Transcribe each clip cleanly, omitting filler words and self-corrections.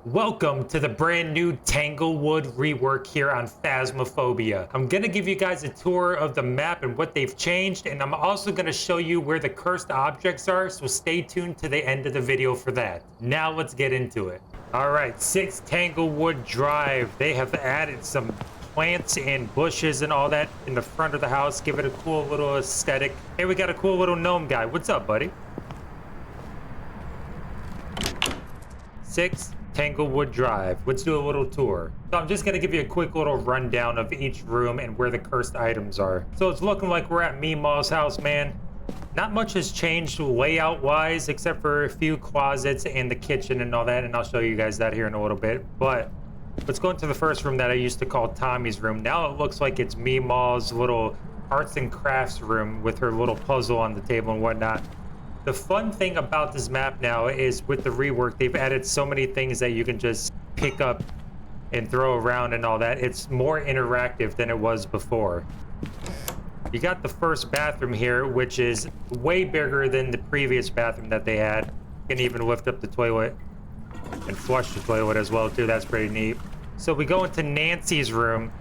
Welcome to the brand new Tanglewood rework here on Phasmophobia. I'm gonna give you guys a tour of the map and what they've changed, and I'm also gonna show you where the cursed objects are, so stay tuned to the end of the video for that. Now let's get into it. Alright, 6 Tanglewood Drive. They have added some plants and bushes and all that in the front of the house, give it a cool little aesthetic. Hey, we got a cool little gnome guy. What's up, buddy? 6 Tanglewood Drive. Let's do a little tour. So I'm just gonna give you a quick little rundown of each room and where the cursed items are. So it's looking like we're at Meemaw's house, man. Not much has changed layout wise, except for a few closets and the kitchen and all that, and I'll show you guys that here in a little bit. But let's go into the first room that I used to call Tommy's room. Now it looks like it's Meemaw's little arts and crafts room with her little puzzle on the table and whatnot. The fun thing about this map now is with the rework, they've added so many things that you can just pick up and throw around and all that. It's more interactive than it was before. You got the first bathroom here, which is way bigger than the previous bathroom that they had. You can even lift up the toilet and flush the toilet as well too. That's pretty neat. So we go into Nancy's room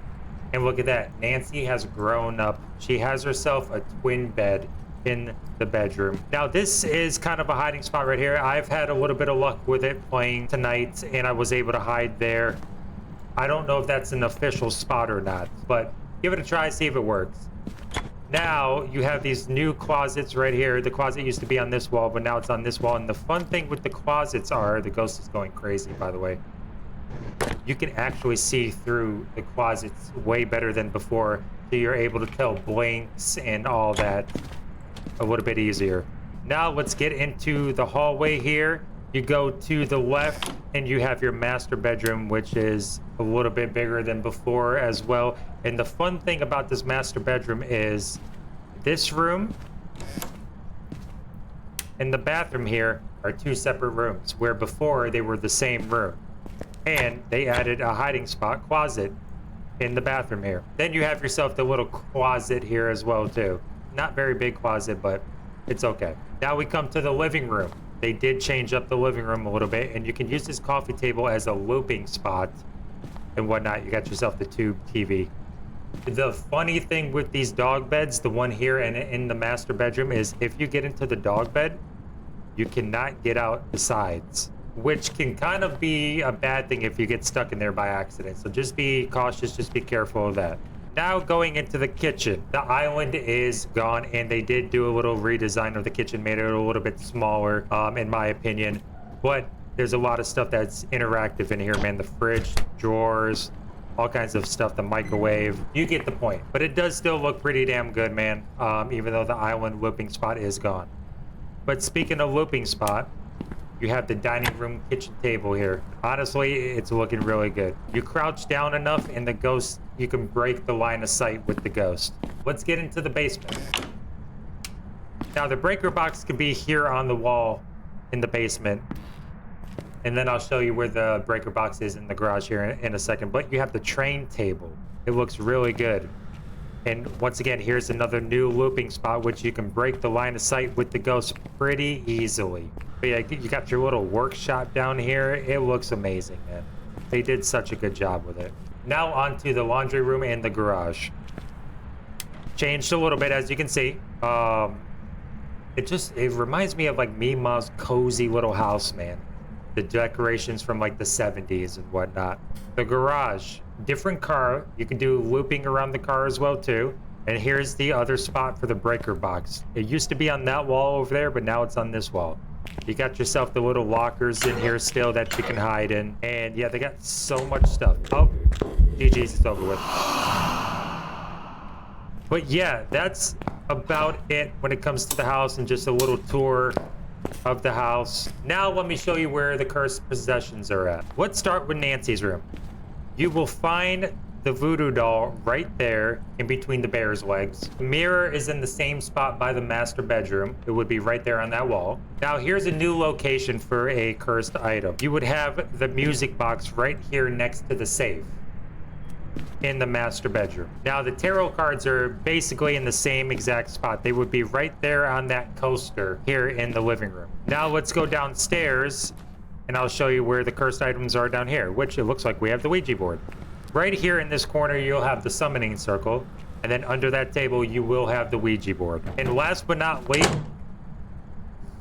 and look at that. Nancy has grown up. She has herself a twin bed in the bedroom. Now this is kind of a hiding spot right here. I've had a little bit of luck with it playing tonight and I was able to hide there. I don't know if that's an official spot or not, but give it a try, see if it works. Now you have these new closets right here. The closet used to be on this wall, but now it's on this wall. And the fun thing with the closets are, the ghost is going crazy, by the way. You can actually see through the closets way better than before. So you're able to tell blinks and all that a little bit easier. Now let's get into the hallway here. You go to the left and you have your master bedroom, which is a little bit bigger than before as well. And the fun thing about this master bedroom is this room and the bathroom here are two separate rooms, where before they were the same room. And they added a hiding spot closet in the bathroom here. Then you have yourself the little closet here as well too. Not very big closet, but it's okay. Now we come to the living room. They did change up the living room a little bit, and you can use this coffee table as a looping spot and whatnot. You got yourself the tube TV. The funny thing with these dog beds, the one here and in the master bedroom, is if you get into the dog bed, you cannot get out the sides, which can kind of be a bad thing if you get stuck in there by accident. So just be cautious, just be careful of that. Now going into the kitchen, the island is gone, and they did do a little redesign of the kitchen, made it a little bit smaller, in my opinion. But there's a lot of stuff that's interactive in here, man. The fridge, drawers, all kinds of stuff, the microwave. You get the point. But it does still look pretty damn good, man, even though the island looping spot is gone. But speaking of looping spot, you have the dining room kitchen table here. Honestly, it's looking really good. You crouch down enough and the ghost, you can break the line of sight with the ghost. Let's get into the basement. Now the breaker box can be here on the wall in the basement. And then I'll show you where the breaker box is in the garage here in a second. But you have the train table. It looks really good. And once again, here's another new looping spot, which you can break the line of sight with the ghost pretty easily. But yeah, you got your little workshop down here. It looks amazing, man. They did such a good job with it. Now onto the laundry room and the garage. Changed a little bit, as you can see. It reminds me of like Meemaw's cozy little house, man. The decorations from like the 70s and whatnot. The garage, different car. You can do looping around the car as well too. And here's the other spot for the breaker box. It used to be on that wall over there, but now it's on this wall. You got yourself the little lockers in here still that you can hide in. And yeah, they got so much stuff. Oh, GG's, it's over with. But yeah, that's about it when it comes to the house and just a little tour of the house. Now let me show you where the cursed possessions are at. Let's start with Nancy's room. You will find the voodoo doll right there in between the bear's legs. The mirror is in the same spot by the master bedroom. It would be right there on that wall. Now here's a new location for a cursed item. You would have the music box right here next to the safe in the master bedroom. Now the tarot cards are basically in the same exact spot. They would be right there on that coaster here in the living room. Now let's go downstairs and I'll show you where the cursed items are down here, which it looks like we have the Ouija board. Right here in this corner, you'll have the summoning circle, and then under that table, you will have the Ouija board. And last but not least,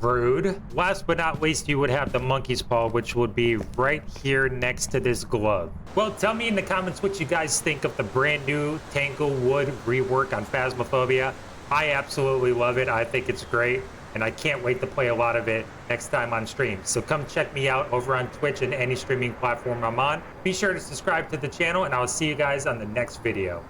rude. Last but not least, you would have the monkey's paw, which would be right here next to this glove. Well, tell me in the comments what you guys think of the brand new Tanglewood rework on Phasmophobia. I absolutely love it. I think it's great, and I can't wait to play a lot of it next time on stream. So come check me out over on Twitch and any streaming platform I'm on. Be sure to subscribe to the channel, and I'll see you guys on the next video.